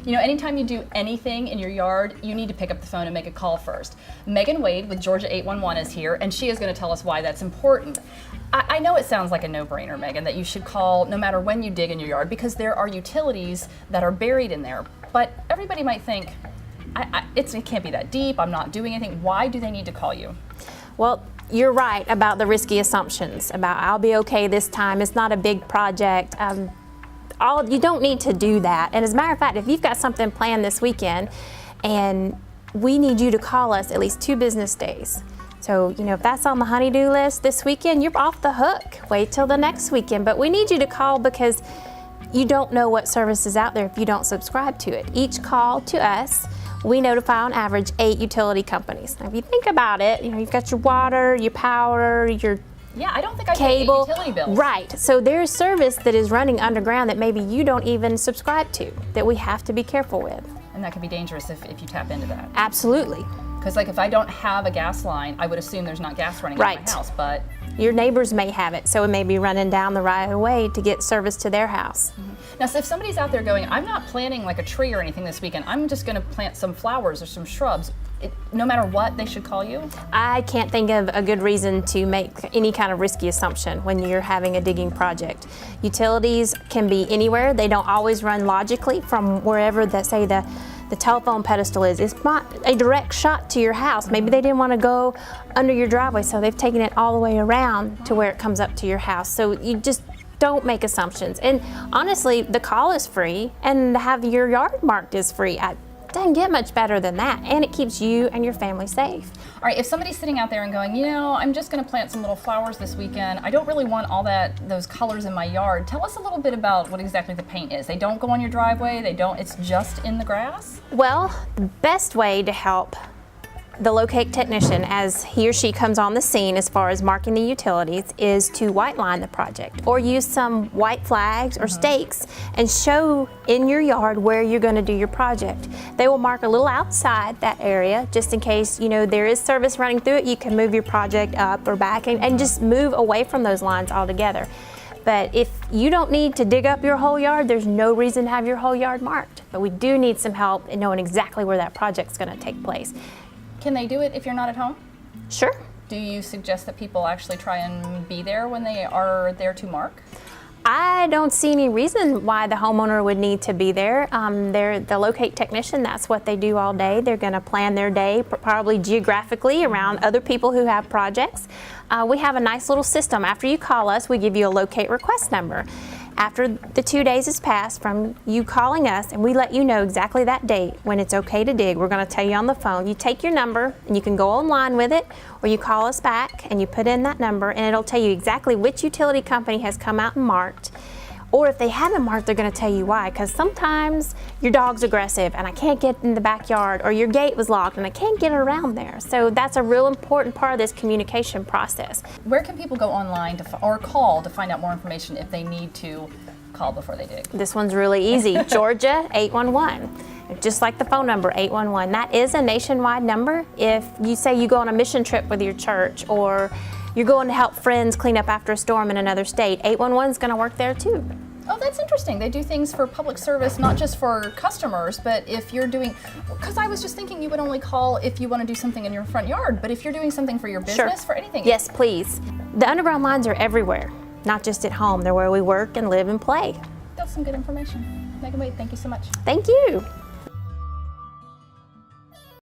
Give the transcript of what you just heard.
You know, anytime you do anything in your yard, you need to pick up the phone and make a call first. Megan Wade with Georgia 811 is here, and she is going to tell us why that's important. I know it sounds like a no-brainer, Megan, that you should call no matter when you dig in your yard, because there are utilities that are buried in there. But everybody might think, it can't be that deep, I'm not doing anything. Why do they need to call you? Well, you're right about the risky assumptions about I'll be okay this time, it's not a big project. You don't need to do that. And as a matter of fact, if you've got something planned this weekend and we need you to call us at least 2 business days. So, you know, if that's on the honey-do list this weekend, you're off the hook. Wait till the next weekend. But we need you to call because you don't know what service is out there if you don't subscribe to it. Each call to us, we notify on average 8 utility companies. Now, if you think about it, you know, you've got your water, your power, your I don't think I cable, pay utility bills. Right. So there's service that is running underground that maybe you don't even subscribe to, that we have to be careful with. And that can be dangerous if you tap into that. Absolutely. Because like if I don't have a gas line, I would assume there's not gas running in my house, but your neighbors may have it, so it may be running down the right of way to get service to their house. Now, so if somebody's out there going, I'm not planting like a tree or anything this weekend, I'm just going to plant some flowers or some shrubs, no matter what, they should call you? I can't think of a good reason to make any kind of risky assumption when you're having a digging project. Utilities can be anywhere. They don't always run logically from wherever the telephone pedestal is. It's not a direct shot to your house. Maybe they didn't want to go under your driveway, so they've taken it all the way around to where it comes up to your house. So you just don't make assumptions. And honestly, the call is free, and to have your yard marked is free. It doesn't get much better than that, and it keeps you and your family safe. All right, if somebody's sitting out there and going, you know, I'm just going to plant some little flowers this weekend, I don't really want all those colors in my yard. Tell us a little bit about what exactly the paint is. They don't go on your driveway, it's just in the grass? Well, the best way to help the locate technician as he or she comes on the scene as far as marking the utilities is to white line the project or use some white flags or stakes and show in your yard where you're going to do your project. They will mark a little outside that area just in case, you know, there is service running through it. You can move your project up or back and just move away from those lines altogether. But if you don't need to dig up your whole yard, there's no reason to have your whole yard marked. But we do need some help in knowing exactly where that project's going to take place. Can they do it if you're not at home? Sure. Do you suggest that people actually try and be there when they are there to mark? I don't see any reason why the homeowner would need to be there. They're the locate technician, that's what they do all day. They're going to plan their day probably geographically around other people who have projects. We have a nice little system. After you call us, we give you a locate request number. After the 2 days has passed from you calling us, and we let you know exactly that date when it's okay to dig, we're going to tell you on the phone. You take your number and you can go online with it, or you call us back and you put in that number and it'll tell you exactly which utility company has come out and marked. Or if they haven't marked, they're going to tell you why, because sometimes your dog's aggressive and I can't get in the backyard, or your gate was locked and I can't get around there. So that's a real important part of this communication process. Where can people go online or call to find out more information if they need to call before they dig? This one's really easy. Georgia 811. Just like the phone number 811. That is a nationwide number. If you say you go on a mission trip with your church, or you're going to help friends clean up after a storm in another state, 811 is going to work there too. Oh, that's interesting. They do things for public service, not just for customers, but if you're doing, because I was just thinking you would only call if you want to do something in your front yard, but if you're doing something for your business, Sure. for anything. Yes, please. The underground lines are everywhere, not just at home. They're where we work and live and play. That's some good information. Megan Wade, thank you so much. Thank you.